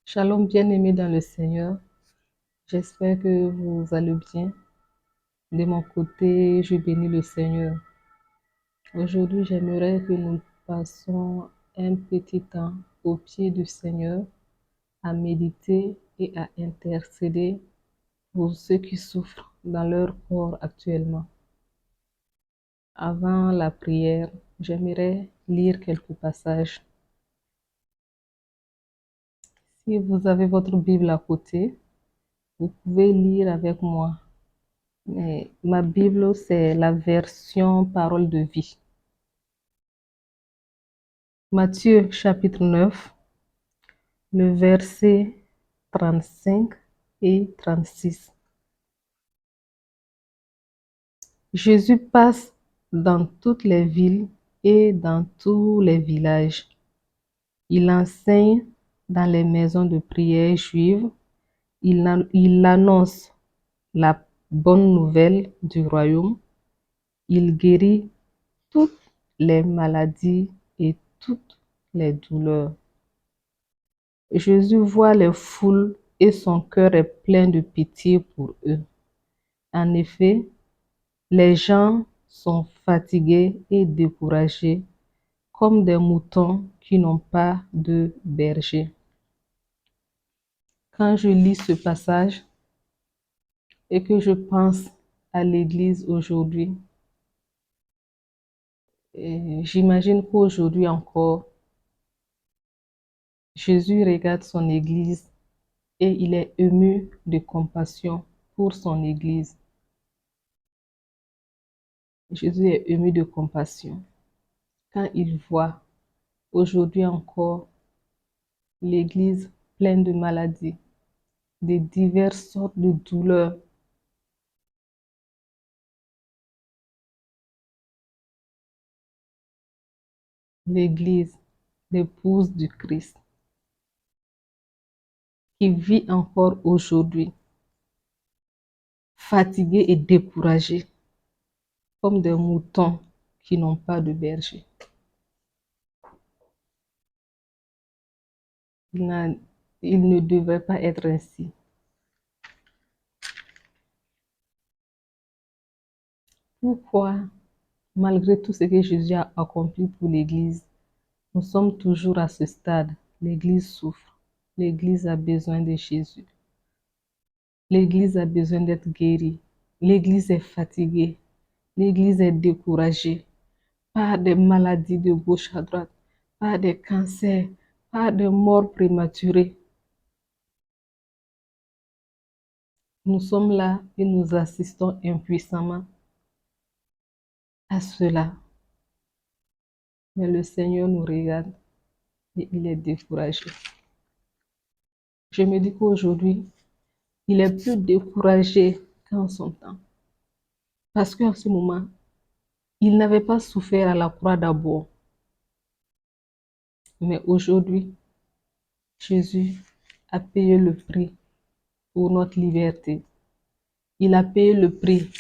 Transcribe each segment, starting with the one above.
Shalom bien-aimés dans le Seigneur, j'espère que vous allez bien. De mon côté, je bénis le Seigneur. Aujourd'hui, j'aimerais que nous passions un petit temps au pied du Seigneur à méditer et à intercéder pour ceux qui souffrent dans leur corps actuellement. Avant la prière, j'aimerais lire quelques passages. Si vous avez votre Bible à côté, vous pouvez lire avec moi. Ma Bible, c'est la version Parole de vie. Matthieu chapitre 9, le verset 35 et 36. Jésus passe dans toutes les villes et dans tous les villages. Il enseigne dans les maisons de prière juives. Il annonce la bonne nouvelle du royaume. Il guérit toutes les maladies et toutes les douleurs. Jésus voit les foules et son cœur est plein de pitié pour eux. En effet, les gens sont fatigués et découragés comme des moutons qui n'ont pas de berger. Quand je lis ce passage et que je pense à l'Église aujourd'hui, j'imagine qu'aujourd'hui encore, Jésus regarde son Église et il est ému de compassion pour son Église. Jésus est ému de compassion quand il voit aujourd'hui encore l'Église pleine de maladies, de diverses sortes de douleurs. L'Église, l'épouse du Christ, qui vit encore aujourd'hui, fatiguée et découragée, comme des moutons qui n'ont pas de berger. Il ne devrait pas être ainsi. Pourquoi, malgré tout ce que Jésus a accompli pour l'Église, nous sommes toujours à ce stade? L'Église souffre. L'Église a besoin de Jésus. L'Église a besoin d'être guérie. L'Église est fatiguée. L'Église est découragée par des maladies de gauche à droite, par des cancers, par des morts prématurées. Nous sommes là et nous assistons impuissamment à cela. Mais le Seigneur nous regarde et il est découragé. Je me dis qu'aujourd'hui, il est plus découragé qu'en son temps. Parce qu'en ce moment, il n'avait pas souffert à la croix d'abord. Mais aujourd'hui, Jésus a payé le prix pour notre liberté. Il a payé le prix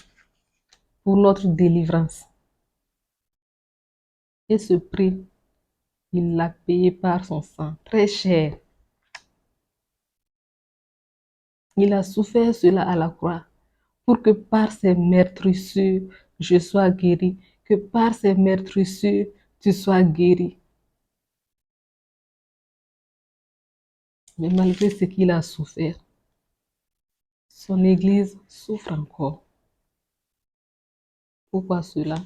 pour notre délivrance. Et ce prix, il l'a payé par son sang, très cher. Il a souffert cela à la croix pour que par ses meurtrissures, je sois guéri, que par ses meurtrissures, tu sois guéri. Mais malgré ce qu'il a souffert, son Église souffre encore. Pourquoi cela?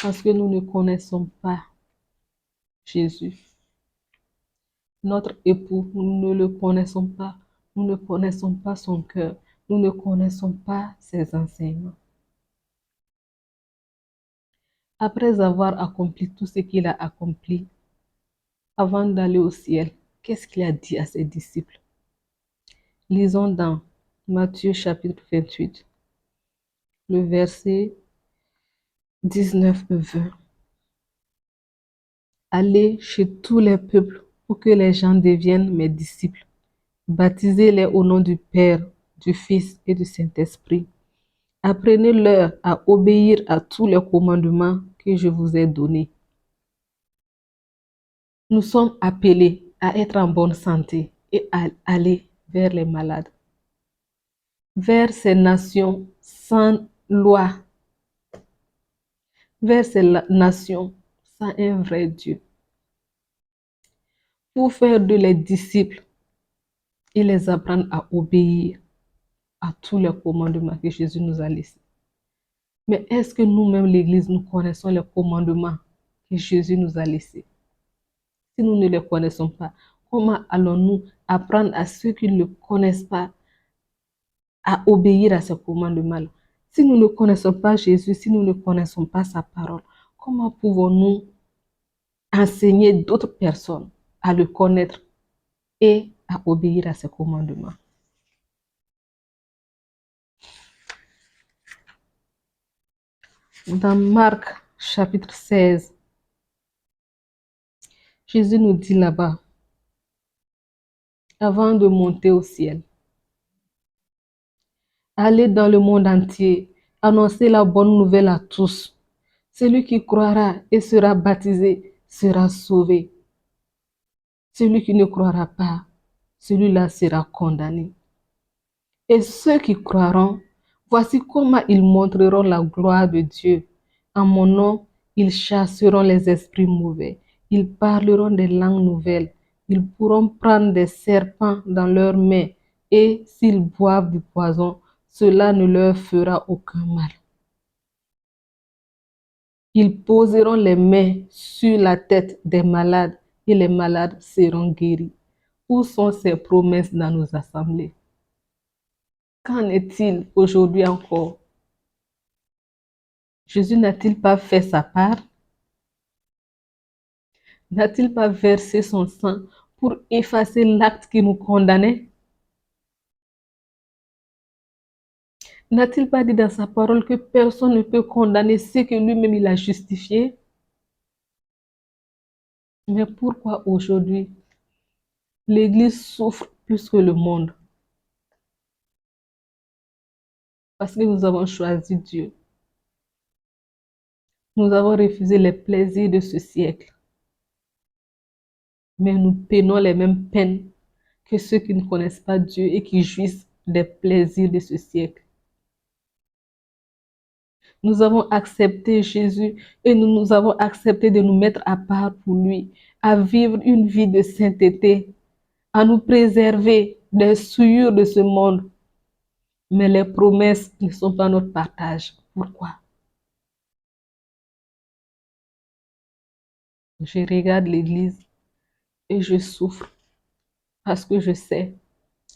Parce que nous ne connaissons pas Jésus. Notre époux, nous ne le connaissons pas. Nous ne connaissons pas son cœur. Nous ne connaissons pas ses enseignements. Après avoir accompli tout ce qu'il a accompli, avant d'aller au ciel, qu'est-ce qu'il a dit à ses disciples? Lisons dans Matthieu chapitre 28, le verset 19 et 20. Allez chez tous les peuples pour que les gens deviennent mes disciples. Baptisez-les au nom du Père, du Fils et du Saint-Esprit. Apprenez-leur à obéir à tous les commandements que je vous ai donnés. Nous sommes appelés à être en bonne santé et aller vers les malades, vers ces nations sans loi, vers ces nations sans un vrai Dieu, pour faire de les disciples et les apprendre à obéir à tous les commandements que Jésus nous a laissés. Mais est-ce que nous-mêmes, l'Église, nous connaissons les commandements que Jésus nous a laissés? Si nous ne les connaissons pas, comment allons-nous apprendre à ceux qui ne le connaissent pas à obéir à ces commandements-là? Si nous ne connaissons pas Jésus, si nous ne connaissons pas sa parole, comment pouvons-nous enseigner d'autres personnes à le connaître et à obéir à ses commandements? Dans Marc chapitre 16, Jésus nous dit là-bas, avant de monter au ciel, allez dans le monde entier, annoncez la bonne nouvelle à tous. Celui qui croira et sera baptisé sera sauvé. Celui qui ne croira pas, celui-là sera condamné. Et ceux qui croiront, voici comment ils montreront la gloire de Dieu. En mon nom, ils chasseront les esprits mauvais. Ils parleront des langues nouvelles. Ils pourront prendre des serpents dans leurs mains. Et s'ils boivent du poison, cela ne leur fera aucun mal. Ils poseront les mains sur la tête des malades et les malades seront guéris. Où sont ces promesses dans nos assemblées? Qu'en est-il aujourd'hui encore? Jésus n'a-t-il pas fait sa part? N'a-t-il pas versé son sang pour effacer l'acte qui nous condamnait? N'a-t-il pas dit dans sa parole que personne ne peut condamner ce que lui-même il a justifié? Mais pourquoi aujourd'hui l'Église souffre plus que le monde? Parce que nous avons choisi Dieu. Nous avons refusé les plaisirs de ce siècle. Mais nous peinons les mêmes peines que ceux qui ne connaissent pas Dieu et qui jouissent des plaisirs de ce siècle. Nous avons accepté Jésus et nous avons accepté de nous mettre à part pour lui, à vivre une vie de sainteté, à nous préserver des souillures de ce monde. Mais les promesses ne sont pas notre partage. Pourquoi? Je regarde l'Église et je souffre parce que je sais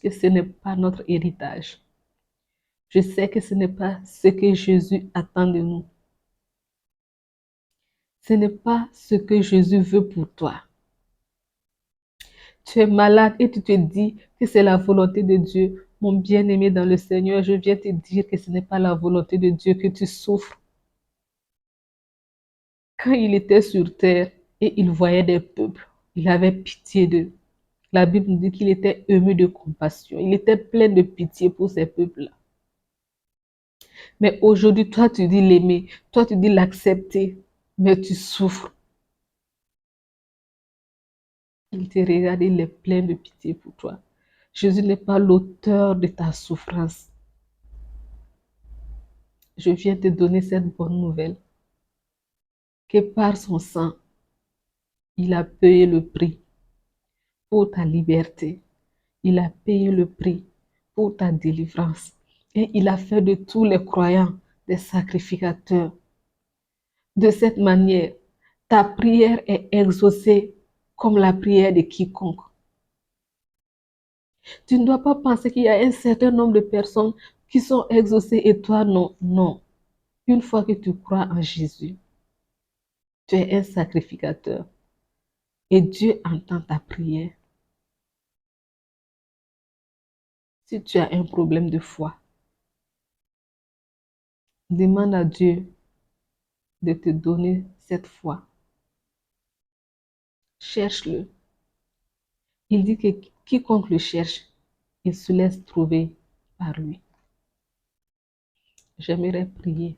que ce n'est pas notre héritage. Je sais que ce n'est pas ce que Jésus attend de nous. Ce n'est pas ce que Jésus veut pour toi. Tu es malade et tu te dis que c'est la volonté de Dieu. Mon bien-aimé dans le Seigneur, je viens te dire que ce n'est pas la volonté de Dieu que tu souffres. Quand il était sur terre et il voyait des peuples, il avait pitié d'eux. La Bible nous dit qu'il était ému de compassion. Il était plein de pitié pour ces peuples-là. Mais aujourd'hui, toi, tu dis l'aimer, toi, tu dis l'accepter, mais tu souffres. Il te regarde, il est plein de pitié pour toi. Jésus n'est pas l'auteur de ta souffrance. Je viens te donner cette bonne nouvelle, que par son sang, il a payé le prix pour ta liberté. Il a payé le prix pour ta délivrance. Et il a fait de tous les croyants des sacrificateurs. De cette manière, ta prière est exaucée comme la prière de quiconque. Tu ne dois pas penser qu'il y a un certain nombre de personnes qui sont exaucées et toi non. Non. Une fois que tu crois en Jésus, tu es un sacrificateur et Dieu entend ta prière. Si tu as un problème de foi, demande à Dieu de te donner cette foi. Cherche-le. Il dit que quiconque le cherche, il se laisse trouver par lui. J'aimerais prier.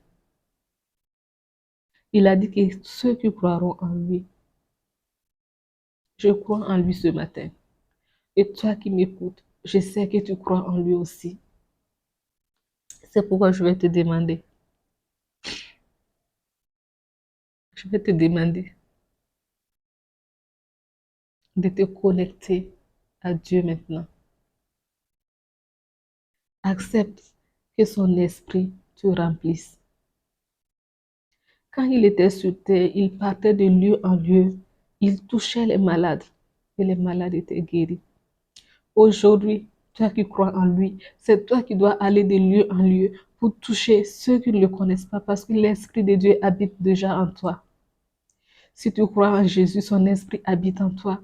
Il a dit que ceux qui croiront en lui, je crois en lui ce matin. Et toi qui m'écoutes, je sais que tu crois en lui aussi. C'est pourquoi je vais te demander de te connecter à Dieu maintenant. Accepte que son esprit te remplisse. Quand il était sur terre, il partait de lieu en lieu. Il touchait les malades et les malades étaient guéris. Aujourd'hui, toi qui crois en lui, c'est toi qui dois aller de lieu en lieu pour toucher ceux qui ne le connaissent pas parce que l'Esprit de Dieu habite déjà en toi. Si tu crois en Jésus, son esprit habite en toi.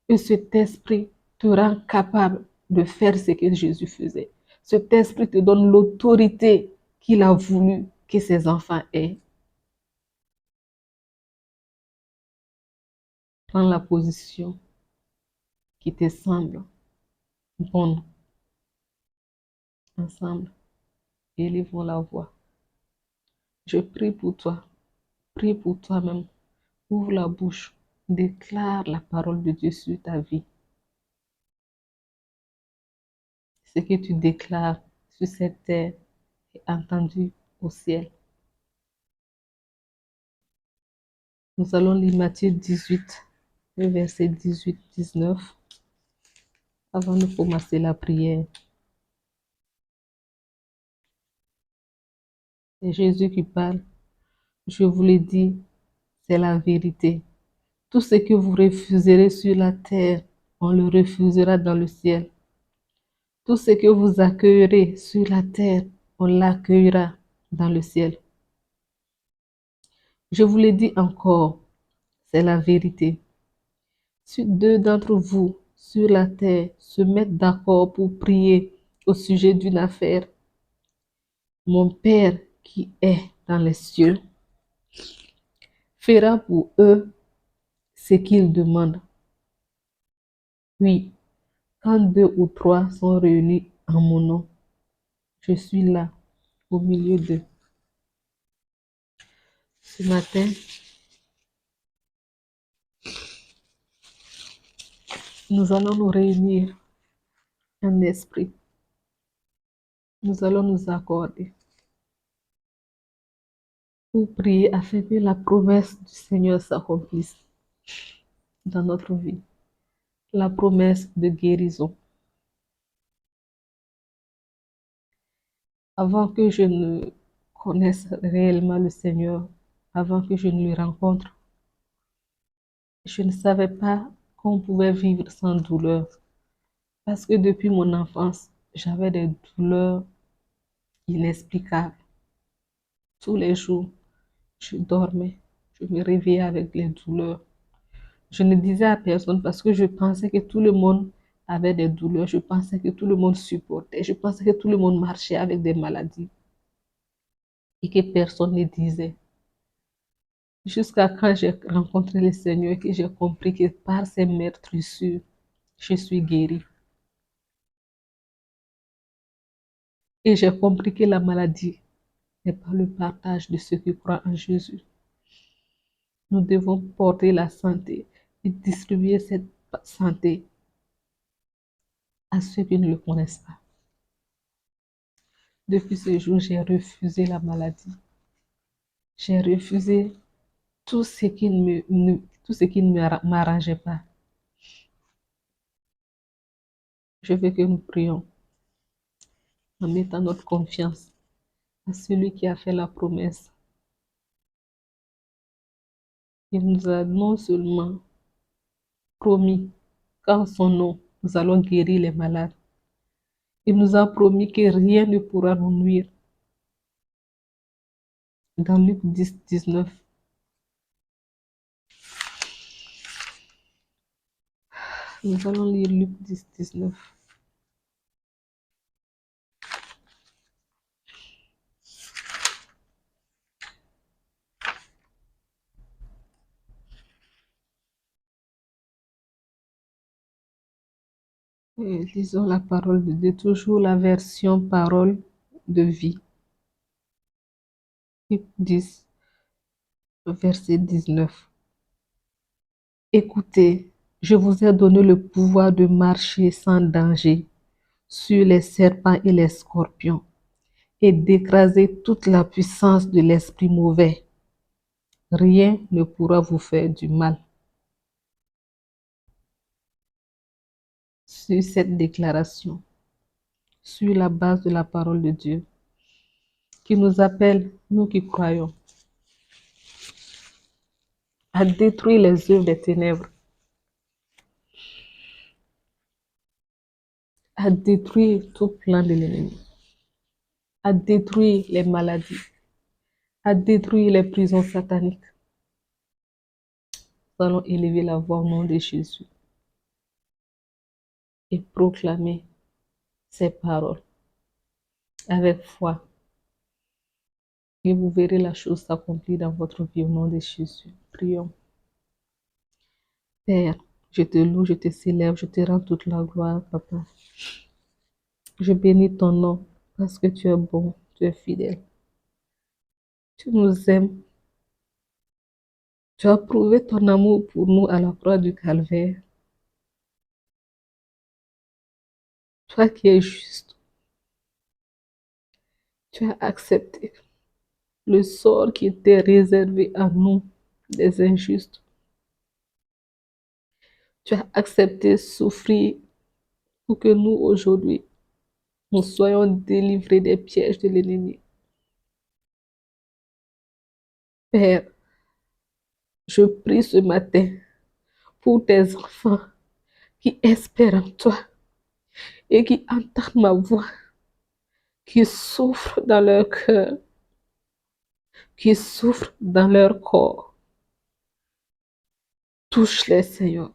Et cet esprit te rend capable de faire ce que Jésus faisait. Cet esprit te donne l'autorité qu'il a voulu que ses enfants aient. Prends la position qui te semble bonne ensemble. Élevons la voix. Je prie pour toi. Prie pour toi-même. Ouvre la bouche. Déclare la parole de Dieu sur ta vie. Ce que tu déclares sur cette terre est entendu au ciel. Nous allons lire Matthieu 18, le verset 18-19, avant de commencer la prière. C'est Jésus qui parle. Je vous le dis, c'est la vérité. Tout ce que vous refuserez sur la terre, on le refusera dans le ciel. Tout ce que vous accueillerez sur la terre, on l'accueillera dans le ciel. Je vous le dis encore, c'est la vérité. Si deux d'entre vous sur la terre se mettent d'accord pour prier au sujet d'une affaire, mon Père qui est dans les cieux fera pour eux ce qu'ils demandent. Oui, quand deux ou trois sont réunis en mon nom, je suis là au milieu d'eux. Ce matin, nous allons nous réunir en esprit. Nous allons nous accorder pour prier afin que la promesse du Seigneur s'accomplisse dans notre vie. La promesse de guérison. Avant que je ne connaisse réellement le Seigneur, avant que je ne le rencontre, je ne savais pas qu'on pouvait vivre sans douleur. Parce que depuis mon enfance, j'avais des douleurs inexplicables. Tous les jours, je dormais, je me réveillais avec les douleurs. Je ne disais à personne parce que je pensais que tout le monde avait des douleurs. Je pensais que tout le monde supportait. Je pensais que tout le monde marchait avec des maladies et que personne ne disait. Jusqu'à quand j'ai rencontré le Seigneur et que j'ai compris que par ses meurtrissures, je suis guérie. Et j'ai compris que la maladie n'est pas le partage de ceux qui croient en Jésus. Nous devons porter la santé et distribuer cette santé à ceux qui ne le connaissent pas. Depuis ce jour, j'ai refusé la maladie. J'ai refusé tout ce qui tout ce qui ne m'arrangeait pas. Je veux que nous prions en mettant notre confiance à celui qui a fait la promesse. Il nous a non seulement promis qu'en son nom, nous allons guérir les malades. Il nous a promis que rien ne pourra nous nuire. Dans Luc 10, 19, nous allons lire Luc 10, 19. Et lisons la parole de Dieu, toujours la version parole de vie. Luc 10, verset 19. Écoutez, Je vous ai donné le pouvoir de marcher sans danger sur les serpents et les scorpions et d'écraser toute la puissance de l'esprit mauvais. Rien ne pourra vous faire du mal. Sur cette déclaration, sur la base de la parole de Dieu, qui nous appelle, nous qui croyons, à détruire les œuvres des ténèbres, à détruire tout plan de l'ennemi, à détruire les maladies, à détruire les prisons sataniques. Nous allons élever la voix au nom de Jésus et proclamer ces paroles avec foi. Et vous verrez la chose s'accomplir dans votre vie au nom de Jésus. Prions. Père, je te loue, je te célèbre, je te rends toute la gloire, Papa. Je bénis ton nom parce que tu es bon, tu es fidèle. Tu nous aimes. Tu as prouvé ton amour pour nous à la croix du calvaire. Toi qui es juste, tu as accepté le sort qui était réservé à nous, des injustes. Tu as accepté souffrir pour que nous, aujourd'hui, nous soyons délivrés des pièges de l'ennemi. Père, je prie ce matin pour tes enfants qui espèrent en toi et qui entendent ma voix, qui souffrent dans leur cœur, qui souffrent dans leur corps. Touche-les, Seigneur.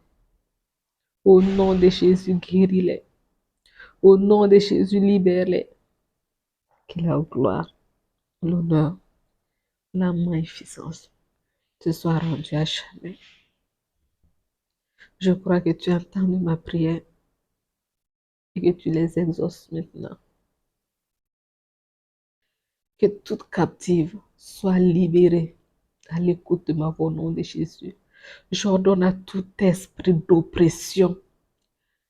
Au nom de Jésus, guéris-les. Au nom de Jésus, libère-les. Que la gloire, l'honneur, la magnificence te soient rendus à jamais. Je crois que tu entends ma prière et que tu les exauces maintenant. Que toute captive soit libérée à l'écoute de ma voix au nom de Jésus. J'ordonne à tout esprit d'oppression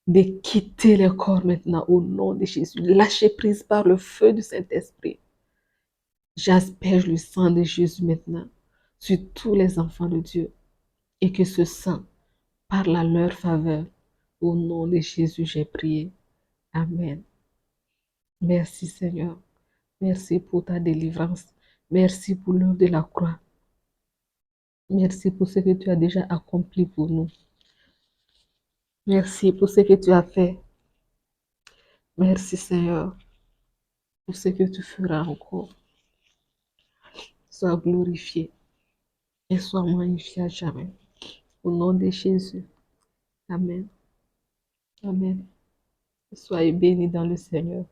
de quitter le corps maintenant au nom de Jésus. Lâchez prise par le feu du Saint-Esprit. J'asperge le sang de Jésus maintenant sur tous les enfants de Dieu et que ce sang parle à leur faveur. Au nom de Jésus, j'ai prié. Amen. Merci Seigneur. Merci pour ta délivrance. Merci pour l'œuvre de la croix. Merci pour ce que tu as déjà accompli pour nous. Merci pour ce que tu as fait. Merci Seigneur pour ce que tu feras encore. Sois glorifié et sois magnifié à jamais. Au nom de Jésus. Amen. Amen. Soyez bénis dans le Seigneur.